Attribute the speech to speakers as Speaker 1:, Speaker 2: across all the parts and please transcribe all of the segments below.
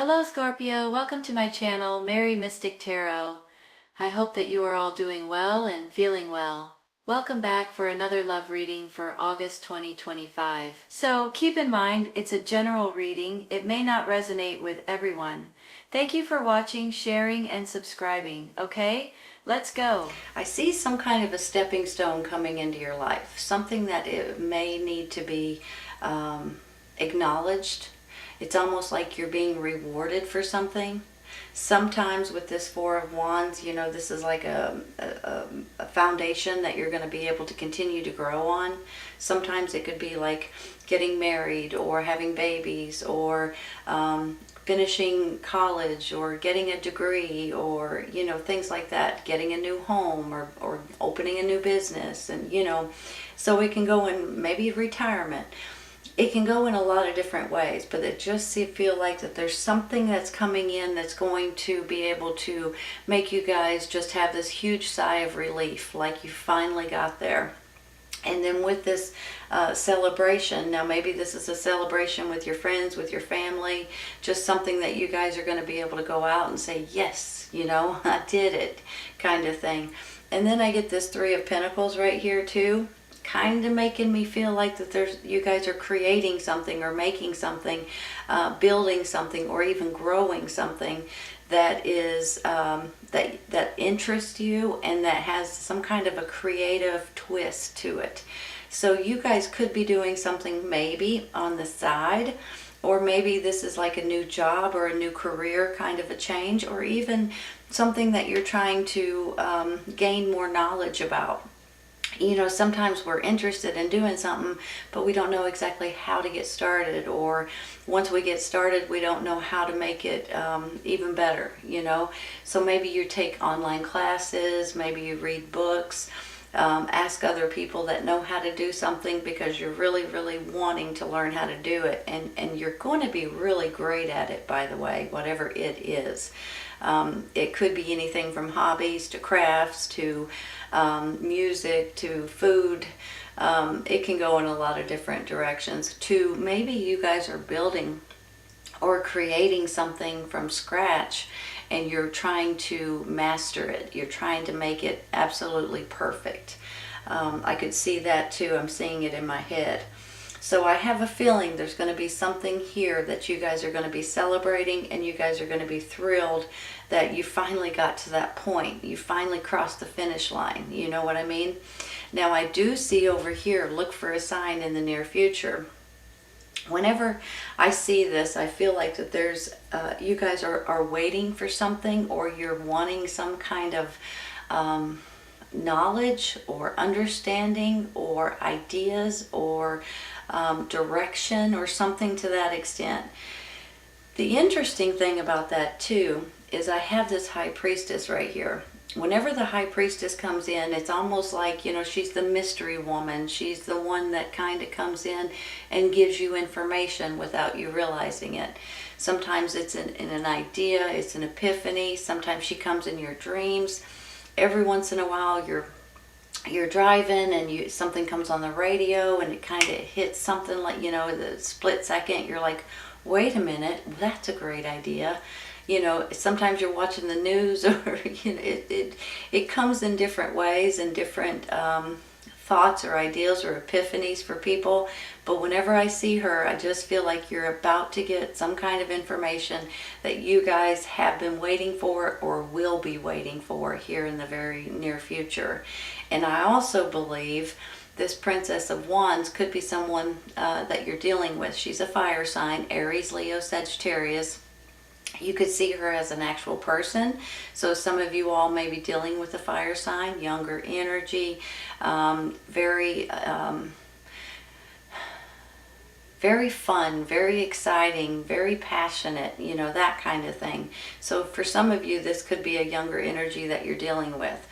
Speaker 1: Hello Scorpio, welcome to my channel, Mary Mystic Tarot. I hope that you are all doing well and feeling well. Welcome back for another love reading for August 2025. So keep in mind, it's a general reading. It may not resonate with everyone. Thank you for watching, sharing, and subscribing, okay? Let's go. I see some kind of a stepping stone coming into your life, something that it may need to be acknowledged. It's almost like you're being rewarded for something. Sometimes with this Four of Wands, you know, this is like a foundation that you're going to be able to continue to grow on. Sometimes it could be like getting married or having babies or finishing college or getting a degree or, you know, things like that. Getting a new home or opening a new business. And, you know, so it can go in maybe retirement. It can go in a lot of different ways, but it just feel like that there's something that's coming in that's going to be able to make you guys just have this huge sigh of relief, like you finally got there. And then with this celebration, now maybe this is a celebration with your friends, with your family, just something that you guys are going to be able to go out and say, yes, you know, I did it, kind of thing. And then I get this Three of Pentacles right here too. Kind of making me feel like that you guys are creating something or making something, building something, or even growing something that is that interests you and that has some kind of a creative twist to it. So you guys could be doing something maybe on the side, or maybe this is like a new job or a new career kind of a change, or even something that you're trying to gain more knowledge about. You know, sometimes we're interested in doing something, but we don't know exactly how to get started, or once we get started, we don't know how to make it even better, you know. So maybe you take online classes, maybe you read books, ask other people that know how to do something because you're really, really wanting to learn how to do it. And you're going to be really great at it, by the way, whatever it is. It could be anything from hobbies to crafts to music to food. It can go in a lot of different directions. To maybe you guys are building or creating something from scratch and you're trying to master it. You're trying to make it absolutely perfect. I could see that too. I'm seeing it in my head. So I have a feeling there's going to be something here that you guys are going to be celebrating, and you guys are going to be thrilled that you finally got to that point. You finally crossed the finish line. You know what I mean? Now I do see over here, look for a sign in the near future. Whenever I see this, I feel like that there's, you guys are waiting for something, or you're wanting some kind of knowledge or understanding or ideas or direction or something to that extent. The interesting thing about that too is I have this High Priestess right here. Whenever the High Priestess comes in, it's almost like, you know, she's the mystery woman. She's the one that kind of comes in and gives you information without you realizing it. Sometimes it's in an idea, it's an epiphany. Sometimes she comes in your dreams. Every once in a while you're driving and something comes on the radio and it kind of hits something, like, you know, the split second you're like, wait a minute, that's a great idea. You know, sometimes you're watching the news, or you know, it comes in different ways and different thoughts or ideas or epiphanies for people. But whenever I see her, I just feel like you're about to get some kind of information that you guys have been waiting for or will be waiting for here in the very near future. And I also believe this Princess of Wands could be someone that you're dealing with. She's a fire sign, Aries, Leo, Sagittarius. You could see her as an actual person. So some of you all may be dealing with a fire sign, younger energy, very fun, very exciting, very passionate, you know, that kind of thing. So for some of you, this could be a younger energy that you're dealing with.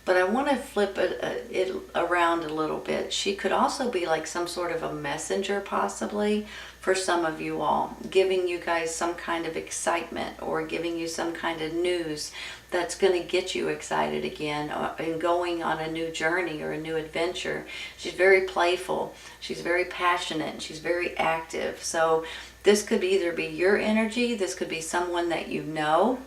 Speaker 1: But I want to flip it around a little bit. She could also be like some sort of a messenger, possibly, for some of you all, giving you guys some kind of excitement or giving you some kind of news that's going to get you excited again and going on a new journey or a new adventure. She's very playful. She's very passionate. And she's very active. So this could either be your energy. This could be someone that you know.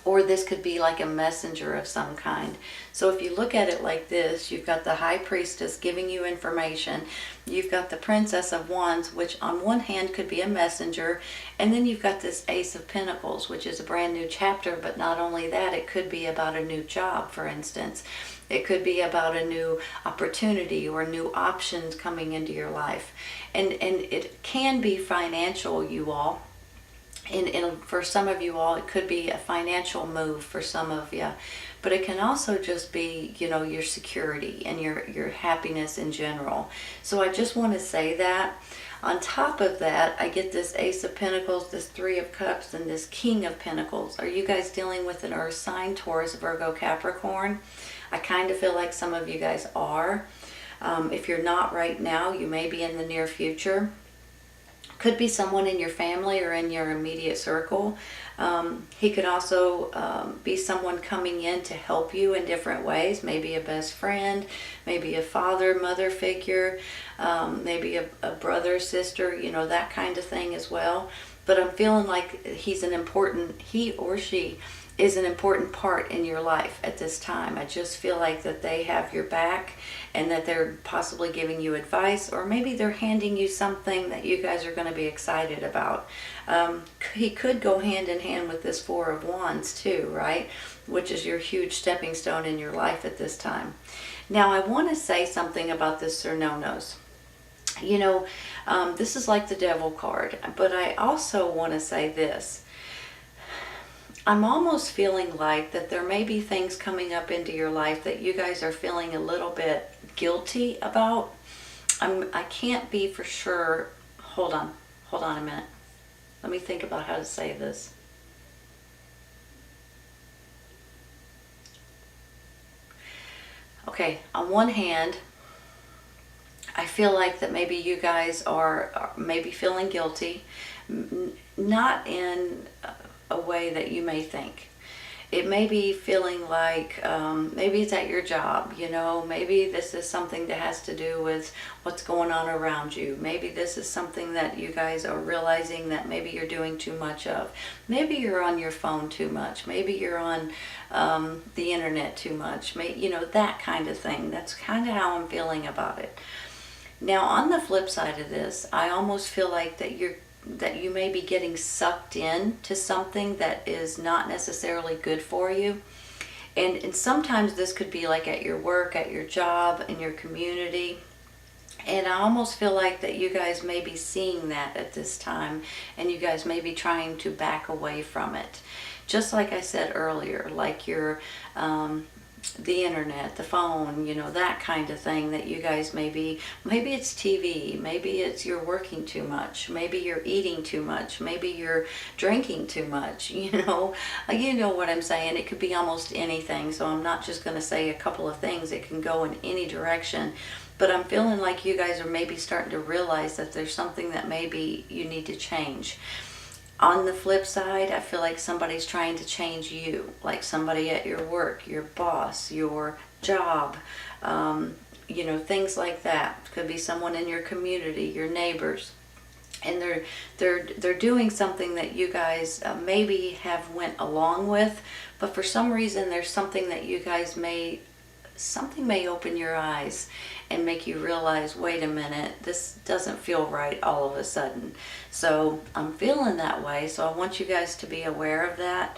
Speaker 1: Or this could be like a messenger of some kind. So if you look at it like this, you've got the High Priestess giving you information. You've got the Princess of Wands, which on one hand could be a messenger. And then you've got this Ace of Pentacles, which is a brand new chapter. But not only that, it could be about a new job, for instance. It could be about a new opportunity or new options coming into your life. And it can be financial, you all. And for some of you all, it could be a financial move for some of you. But it can also just be, you know, your security and your happiness in general. So I just want to say that. On top of that, I get this Ace of Pentacles, this Three of Cups, and this King of Pentacles. Are you guys dealing with an Earth sign, Taurus, Virgo, Capricorn? I kind of feel like some of you guys are. If you're not right now, you may be in the near future. Could be someone in your family or in your immediate circle. He could also be someone coming in to help you in different ways. Maybe a best friend, maybe a father, mother figure, maybe a brother, sister, you know, that kind of thing as well. But I'm feeling like he or she is an important part in your life at this time. I just feel like that they have your back and that they're possibly giving you advice, or maybe they're handing you something that you guys are going to be excited about. He could go hand in hand with this Four of Wands too, right? Which is your huge stepping stone in your life at this time. Now I want to say something about this Cernonos. You know, this is like the Devil card, but I also want to say this. I'm almost feeling like that there may be things coming up into your life that you guys are feeling a little bit guilty about. I can't be for sure. Hold on a minute. Let me think about how to say this. Okay, on one hand, I feel like that maybe you guys are maybe feeling guilty, not in a way that you may think. It may be feeling like maybe it's at your job, you know, maybe this is something that has to do with what's going on around you. Maybe this is something that you guys are realizing that maybe you're doing too much of. Maybe you're on your phone too much. Maybe you're on the internet too much. You know, that kind of thing. That's kind of how I'm feeling about it. Now, on the flip side of this, I almost feel like that you may be getting sucked in to something that is not necessarily good for you. And sometimes this could be like at your work, at your job, in your community. And I almost feel like that you guys may be seeing that at this time, and you guys may be trying to back away from it. Just like I said earlier, like your the internet, the phone, you know, that kind of thing that you guys maybe it's TV, maybe it's you're working too much, maybe you're eating too much, maybe you're drinking too much, you know what I'm saying. It could be almost anything, so I'm not just going to say a couple of things. It can go in any direction, but I'm feeling like you guys are maybe starting to realize that there's something that maybe you need to change. On the flip side, I feel like somebody's trying to change you, like somebody at your work, your boss, your job, you know, things like that. Could be someone in your community, your neighbors, and they're doing something that you guys maybe have went along with, but for some reason there's something that you guys may open your eyes and make you realize, wait a minute, this doesn't feel right all of a sudden. So I'm feeling that way, so I want you guys to be aware of that.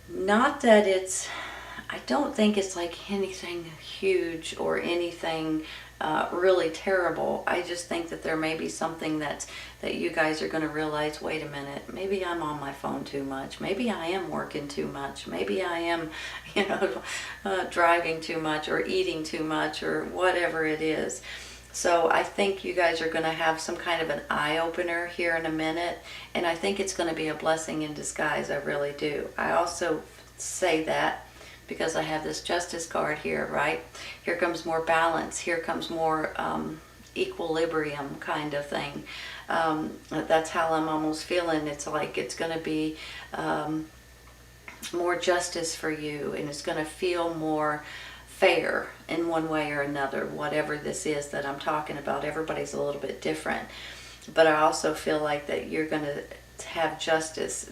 Speaker 1: Not that I don't think it's like anything huge or anything really terrible. I just think that there may be something that you guys are going to realize, wait a minute, maybe I'm on my phone too much. Maybe I am working too much. Maybe I am, driving too much or eating too much or whatever it is. So I think you guys are going to have some kind of an eye-opener here in a minute, and I think it's going to be a blessing in disguise. I really do. I also say that because I have this Justice card here, right? Here comes more balance. Here comes more equilibrium kind of thing. That's how I'm almost feeling. It's like it's going to be more justice for you, and it's going to feel more fair in one way or another, whatever this is that I'm talking about. Everybody's a little bit different, but I also feel like that you're going to have justice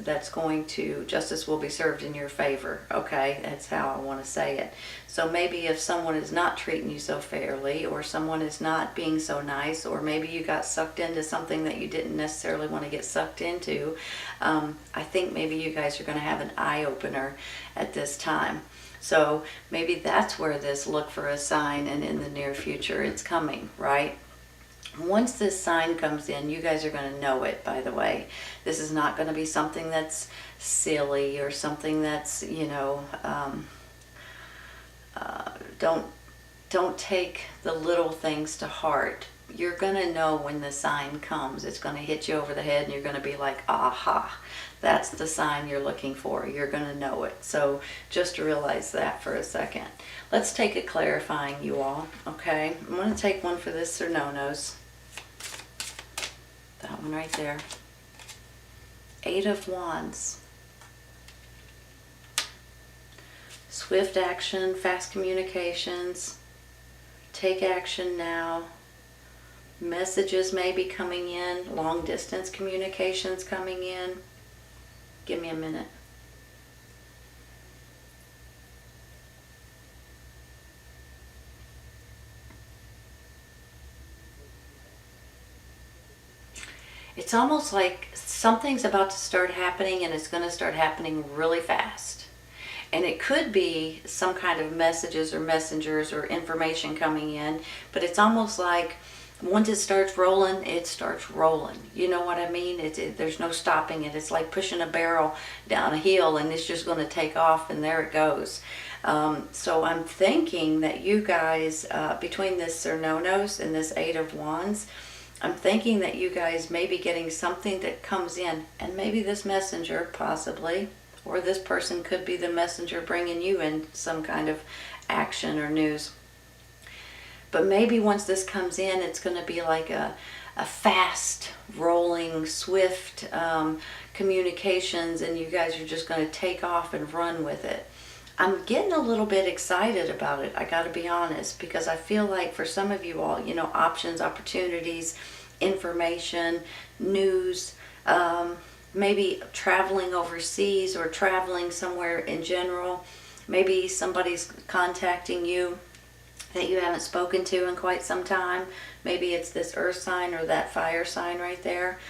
Speaker 1: justice will be served in your favor. Okay, that's how I want to say it. So maybe if someone is not treating you so fairly, or someone is not being so nice, or maybe you got sucked into something that you didn't necessarily want to get sucked into, I think maybe you guys are going to have an eye-opener at this time. So maybe that's where this look for a sign, and in the near future it's coming, right? Once this sign comes in, you guys are going to know it, by the way. This is not going to be something that's silly or something that's, don't take the little things to heart. You're going to know when the sign comes. It's going to hit you over the head, and you're going to be like, aha, that's the sign you're looking for. You're going to know it. So just realize that for a second. Let's take a clarifying, you all, okay? I'm going to take one for this Cernonos. That one right there. 8 of Wands. Swift action, fast communications. Take action now. Messages may be coming in. Long distance communications coming in. Give me a minute. It's almost like something's about to start happening, and it's going to start happening really fast. And it could be some kind of messages or messengers or information coming in, but it's almost like once it starts rolling, it starts rolling. You know what I mean? There's no stopping it. It's like pushing a barrel down a hill, and it's just going to take off, and there it goes. So I'm thinking that you guys, between this Cernonos and this 8 of Wands, I'm thinking that you guys may be getting something that comes in, and maybe this messenger, possibly, or this person could be the messenger bringing you in some kind of action or news. But maybe once this comes in, it's going to be like a fast, rolling, swift communications, and you guys are just going to take off and run with it. I'm getting a little bit excited about it, I gotta be honest, because I feel like for some of you all, options, opportunities, information, news, maybe traveling overseas or traveling somewhere in general. Maybe somebody's contacting you that you haven't spoken to in quite some time. Maybe it's this earth sign or that fire sign right there.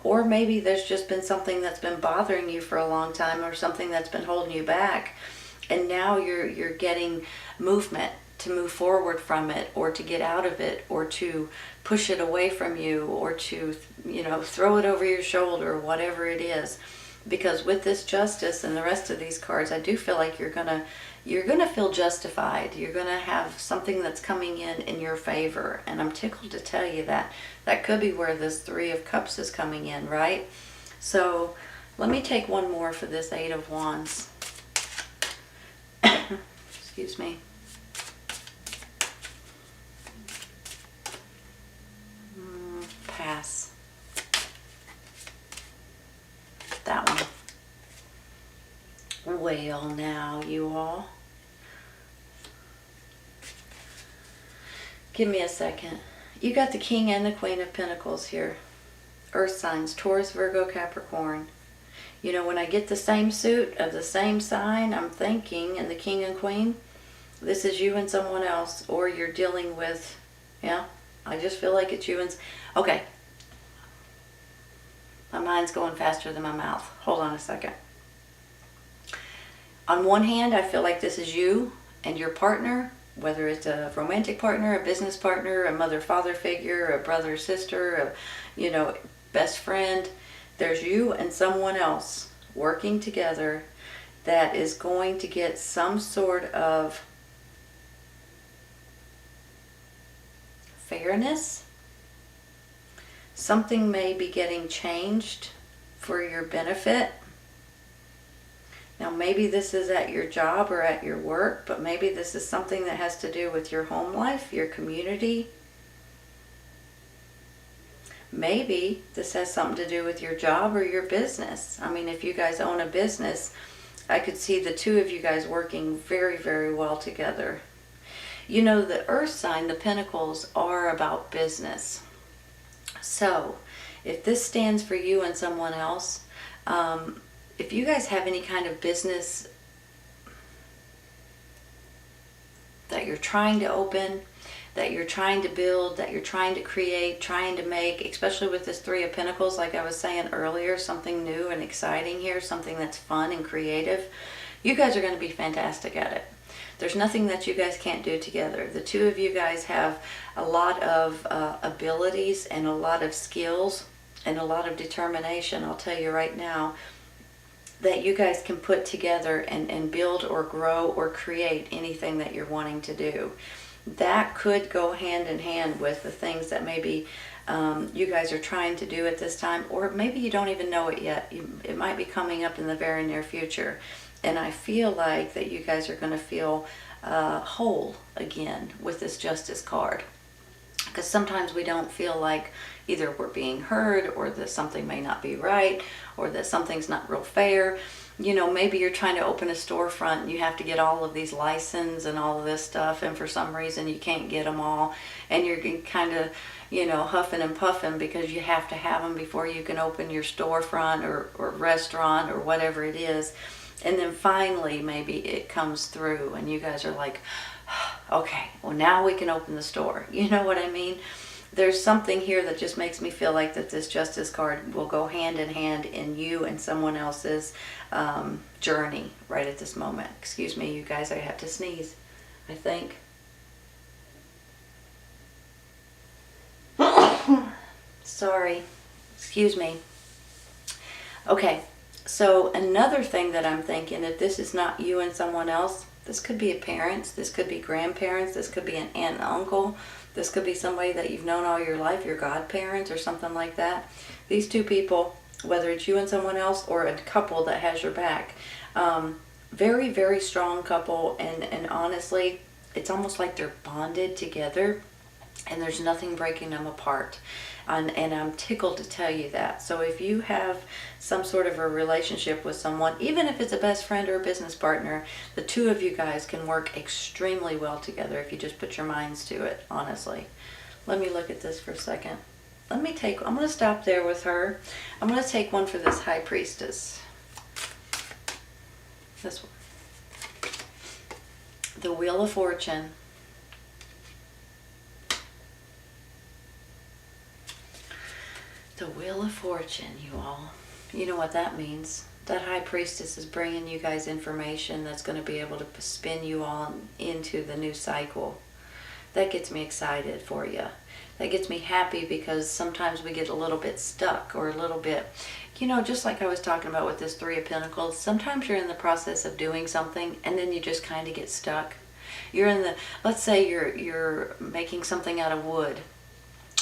Speaker 1: Or maybe there's just been something that's been bothering you for a long time, or something that's been holding you back, and now you're getting movement to move forward from it, or to get out of it, or to push it away from you, or to throw it over your shoulder, whatever it is. Because with this Justice and the rest of these cards, I do feel like you're gonna feel justified. You're gonna have something that's coming in your favor, and I'm tickled to tell you that. That could be where this 3 of Cups is coming in, right? So let me take one more for this 8 of Wands. Excuse me. Pass. That one. Well, now, you all. Give me a second. You got the King and the Queen of Pentacles here. Earth signs, Taurus, Virgo, Capricorn. When I get the same suit of the same sign, I'm thinking, and the King and Queen, this is you and someone else, or you're dealing with, I just feel like it's you and, okay. My mind's going faster than my mouth. Hold on a second. On one hand, I feel like this is you and your partner, whether it's a romantic partner, a business partner, a mother-father figure, a brother-sister, best friend. There's you and someone else working together that is going to get some sort of fairness. Something may be getting changed for your benefit. Now, maybe this is at your job or at your work, but maybe this is something that has to do with your home life, your community. Maybe this has something to do with your job or your business. I mean, if you guys own a business, I could see the two of you guys working very, very well together. You know, the earth sign, the pentacles, are about business. So, if this stands for you and someone else, if you guys have any kind of business that you're trying to open, that you're trying to build, that you're trying to create, trying to make, especially with this Three of Pentacles, like I was saying earlier, something new and exciting here, something that's fun and creative, you guys are going to be fantastic at it. There's nothing that you guys can't do together. The two of you guys have a lot of abilities and a lot of skills and a lot of determination, I'll tell you right now, that you guys can put together and build or grow or create anything that you're wanting to do. That could go hand in hand with the things that maybe you guys are trying to do at this time, or maybe you don't even know it yet. It might be coming up in the very near future. And I feel like that you guys are going to feel whole again with this Justice card. Because sometimes we don't feel like either we're being heard, or that something may not be right, or that something's not real fair. You know, maybe you're trying to open a storefront and you have to get all of these licenses and all of this stuff, and for some reason you can't get them all, and you're kind of, you know, huffing and puffing because you have to have them before you can open your storefront or restaurant or whatever it is. And then finally maybe it comes through and you guys are like, okay, well now we can open the store. You know what I mean? There's something here that just makes me feel like that this Justice card will go hand in hand in you and someone else's journey right at this moment. Excuse me, you guys, I have to sneeze, I think. Sorry, excuse me. Okay, so another thing that I'm thinking, if this is not you and someone else, this could be a parent, this could be grandparents, this could be an aunt and uncle, this could be somebody that you've known all your life, your godparents or something like that. These two people, whether it's you and someone else or a couple that has your back, very, very strong couple, and honestly, it's almost like they're bonded together and there's nothing breaking them apart. And I'm tickled to tell you that. So if you have some sort of a relationship with someone, even if it's a best friend or a business partner, the two of you guys can work extremely well together if you just put your minds to it, honestly. Let me look at this for a second. I'm going to stop there with her. I'm going to take one for this High Priestess. This one. The Wheel of Fortune. The Wheel of Fortune, you all. You know what that means. That High Priestess is bringing you guys information that's going to be able to spin you all into the new cycle. That gets me excited for you. That gets me happy because sometimes we get a little bit stuck or a little bit, you know, just like I was talking about with this Three of Pentacles. Sometimes you're in the process of doing something and then you just kind of get stuck. You're in the, let's say you're making something out of wood.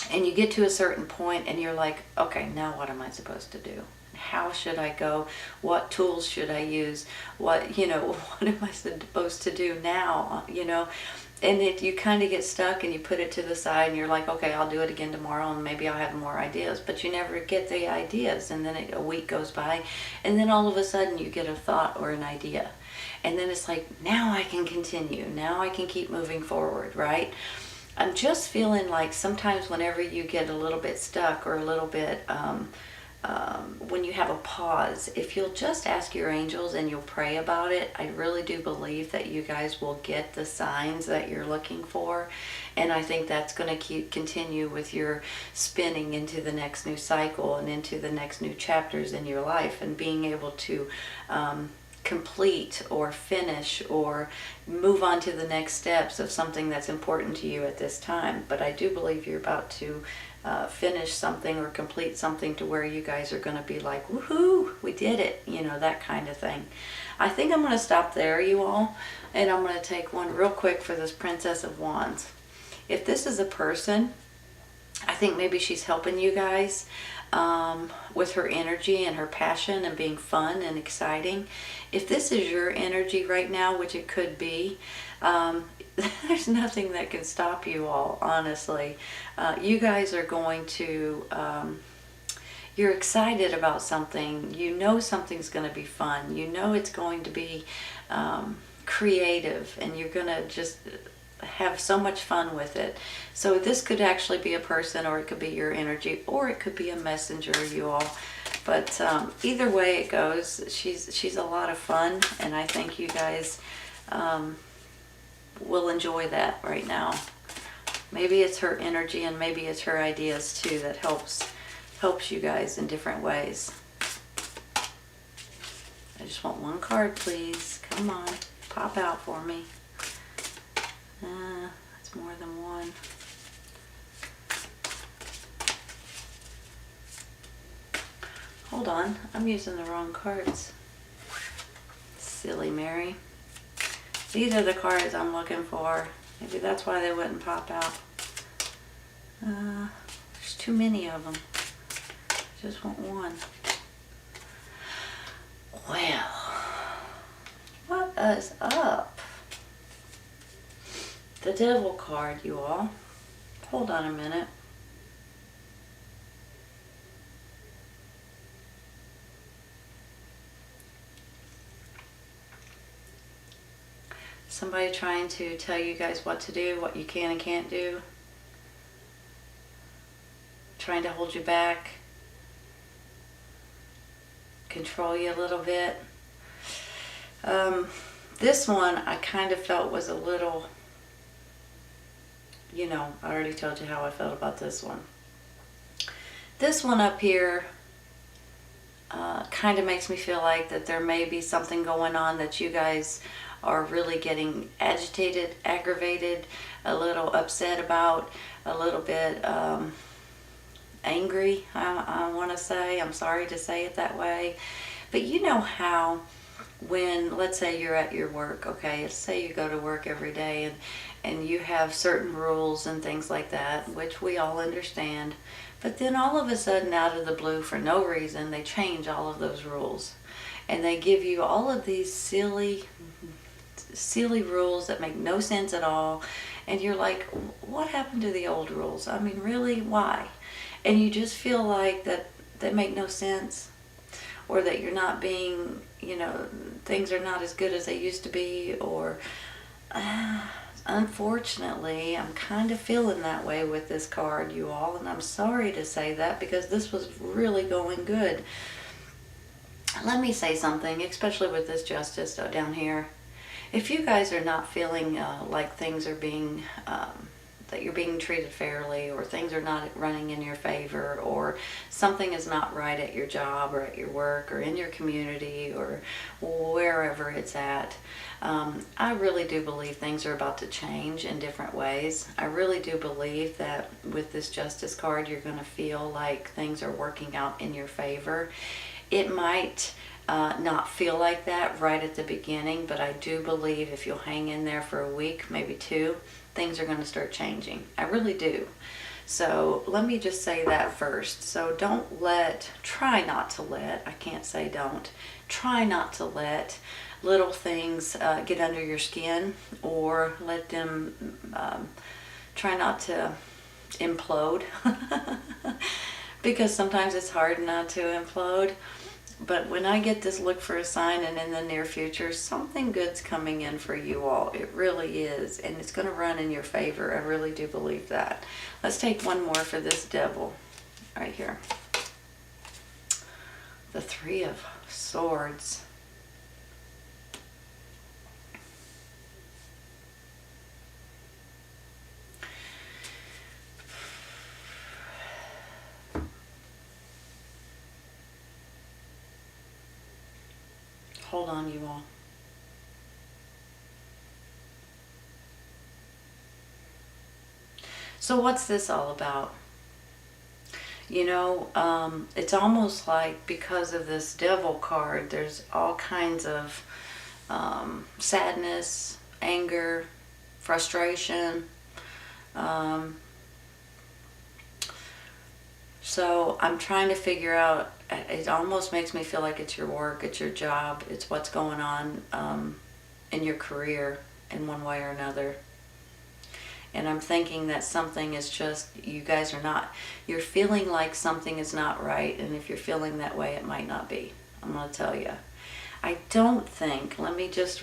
Speaker 1: And you get to a certain point and you're like, okay, now what am I supposed to do? How should I go? What tools should I use? What am I supposed to do now? You know, and you kind of get stuck and you put it to the side and you're like, okay, I'll do it again tomorrow and maybe I'll have more ideas. But you never get the ideas, and then a week goes by and then all of a sudden you get a thought or an idea. And then it's like, now I can continue. Now I can keep moving forward, right? I'm just feeling like sometimes whenever you get a little bit stuck or a little bit, when you have a pause, if you'll just ask your angels and you'll pray about it, I really do believe that you guys will get the signs that you're looking for. And I think that's going to continue with your spinning into the next new cycle and into the next new chapters in your life, and being able to complete or finish or move on to the next steps of something that's important to you at this time. But I do believe you're about to finish something or complete something to where you guys are going to be like, woohoo, we did it, you know, that kind of thing. I think I'm going to stop there, you all, and I'm going to take one real quick for this Princess of Wands. If this is a person, I think maybe she's helping you guys. with her energy and her passion and being fun and exciting. If this is your energy right now, which it could be, there's nothing that can stop you all, honestly. You guys are going to, you're excited about something. You know something's going to be fun. You know it's going to be creative, and you're going to just have so much fun with it. So this could actually be a person, or it could be your energy, or it could be a messenger, you all. But either way it goes, she's a lot of fun, and I think you guys will enjoy that right now. Maybe it's her energy, and maybe it's her ideas too that helps you guys in different ways. I just want one card, please. Come on, pop out for me. It's more than one. Hold on, I'm using the wrong cards. Silly Mary. These are the cards I'm looking for. Maybe that's why they wouldn't pop out. There's too many of them. Just want one. Well, what is up? The Devil card, you all. Hold on a minute. Somebody trying to tell you guys what to do, what you can and can't do. Trying to hold you back. Control you a little bit. This one I kind of felt was a little, you know, I already told you how I felt about this one. This one up here kind of makes me feel like that there may be something going on that you guys are really getting agitated, aggravated, a little upset about, a little bit angry, I want to say. I'm sorry to say it that way. But you know how when, let's say you're at your work, okay, let's say you go to work every day and you have certain rules and things like that, which we all understand, but then all of a sudden, out of the blue, for no reason, they change all of those rules. And they give you all of these silly rules that make no sense at all. And you're like, what happened to the old rules? I mean, really, why? And you just feel like that make no sense, or that you're not being, you know, things are not as good as they used to be, or unfortunately, I'm kind of feeling that way with this card, you all, and I'm sorry to say that because this was really going good. Let me say something, especially with this Justice down here. If you guys are not feeling like things are being, that you're being treated fairly, or things are not running in your favor, or something is not right at your job or at your work or in your community or wherever it's at, I really do believe things are about to change in different ways. I really do believe that with this Justice card, you're going to feel like things are working out in your favor. It might not feel like that right at the beginning, but I do believe if you'll hang in there for a week, maybe two, things are going to start changing. I really do. So let me just say that first. So try not to let, I can't say don't, try not to let little things get under your skin, or let them, try not to implode, because sometimes it's hard not to implode. But when I get this look for a sign, and in the near future, something good's coming in for you all. It really is. And it's going to run in your favor. I really do believe that. Let's take one more for this Devil right here. The Three of Swords. Hold on, you all. So what's this all about? You know, it's almost like because of this Devil card, there's all kinds of sadness, anger, frustration, So I'm trying to figure out, it almost makes me feel like it's your work, it's your job, it's what's going on in your career in one way or another. And I'm thinking that something is just, you guys are not, you're feeling like something is not right. And if you're feeling that way, it might not be. I'm going to tell you. I don't think, let me just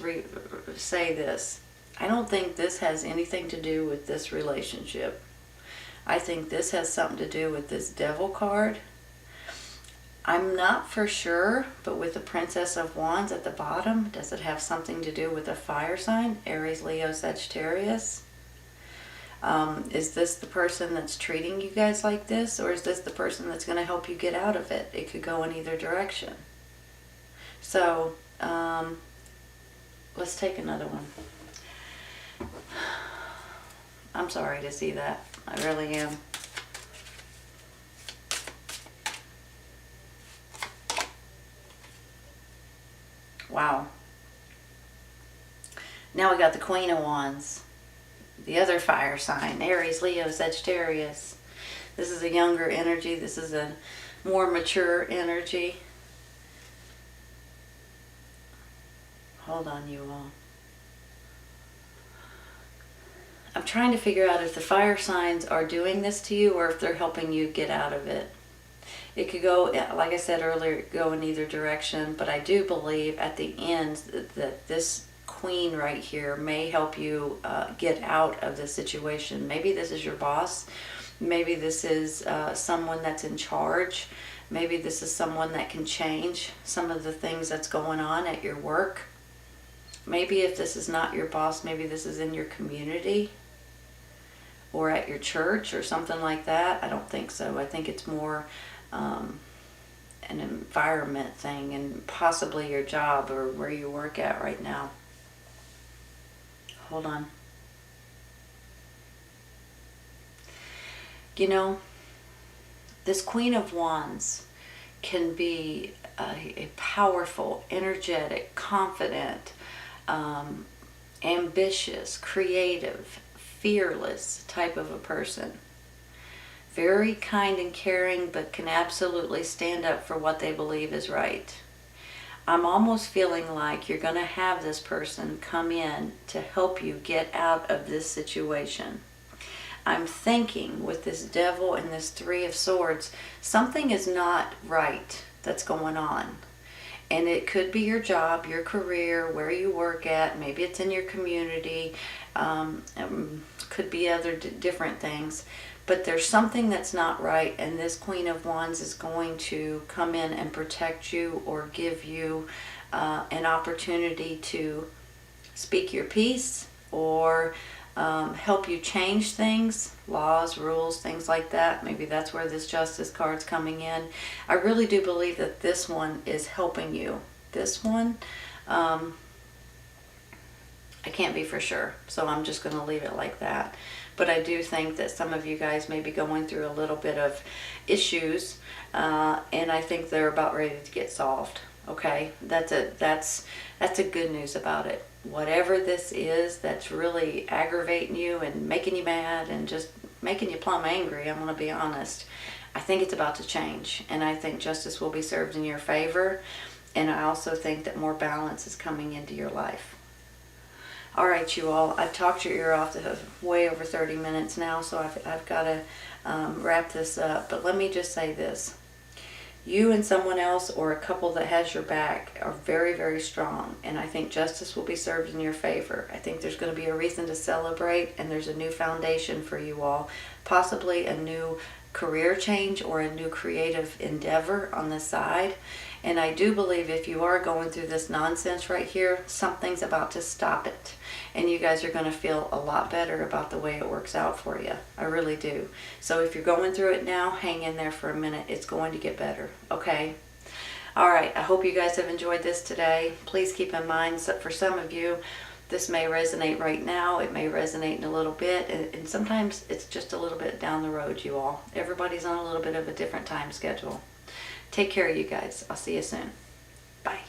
Speaker 1: say this. I don't think this has anything to do with this relationship. I think this has something to do with this Devil card. I'm not for sure, but with the Princess of Wands at the bottom, does it have something to do with a fire sign? Aries, Leo, Sagittarius? Is this the person that's treating you guys like this, or is this the person that's going to help you get out of it? It could go in either direction. So, let's take another one. I'm sorry to see that. I really am. Wow. Now we got the Queen of Wands. The other fire sign, Aries, Leo, Sagittarius. This is a younger energy. This is a more mature energy. Hold on, you all. I'm trying to figure out if the fire signs are doing this to you or if they're helping you get out of it. It could go, like I said earlier, go in either direction, but I do believe at the end that this Queen right here may help you get out of the situation. Maybe this is your boss. Maybe this is someone that's in charge. Maybe this is someone that can change some of the things that's going on at your work. Maybe if this is not your boss, maybe this is in your community or at your church or something like that. I don't think so. I think it's more an environment thing, and possibly your job or where you work at right now. Hold on. You know, this Queen of Wands can be a powerful, energetic, confident, ambitious, creative, fearless type of a person. Very kind and caring, but can absolutely stand up for what they believe is right. I'm almost feeling like you're going to have this person come in to help you get out of this situation. I'm thinking with this Devil and this Three of Swords, something is not right that's going on. And it could be your job, your career, where you work at. Maybe it's in your community. Could be other different things. But there's something that's not right, and this Queen of Wands is going to come in and protect you or give you an opportunity to speak your piece or help you change things, laws, rules, things like that. Maybe that's where this Justice card's coming in. I really do believe that this one is helping you. This one, I can't be for sure, so I'm just going to leave it like that. But I do think that some of you guys may be going through a little bit of issues, and I think they're about ready to get solved. Okay, that's a good news about it. Whatever this is that's really aggravating you and making you mad and just making you plumb angry, I'm going to be honest, I think it's about to change, and I think justice will be served in your favor, and I also think that more balance is coming into your life. All right, you all, I've talked your ear off to way over 30 minutes now, so I've got to wrap this up. But let me just say this. You and someone else or a couple that has your back are very, very strong, and I think justice will be served in your favor. I think there's going to be a reason to celebrate, and there's a new foundation for you all, possibly a new career change or a new creative endeavor on the side. And I do believe if you are going through this nonsense right here, something's about to stop it. And you guys are going to feel a lot better about the way it works out for you. I really do. So if you're going through it now, hang in there for a minute. It's going to get better, okay? All right, I hope you guys have enjoyed this today. Please keep in mind, for some of you, this may resonate right now. It may resonate in a little bit. And sometimes it's just a little bit down the road, you all. Everybody's on a little bit of a different time schedule. Take care of you guys. I'll see you soon. Bye.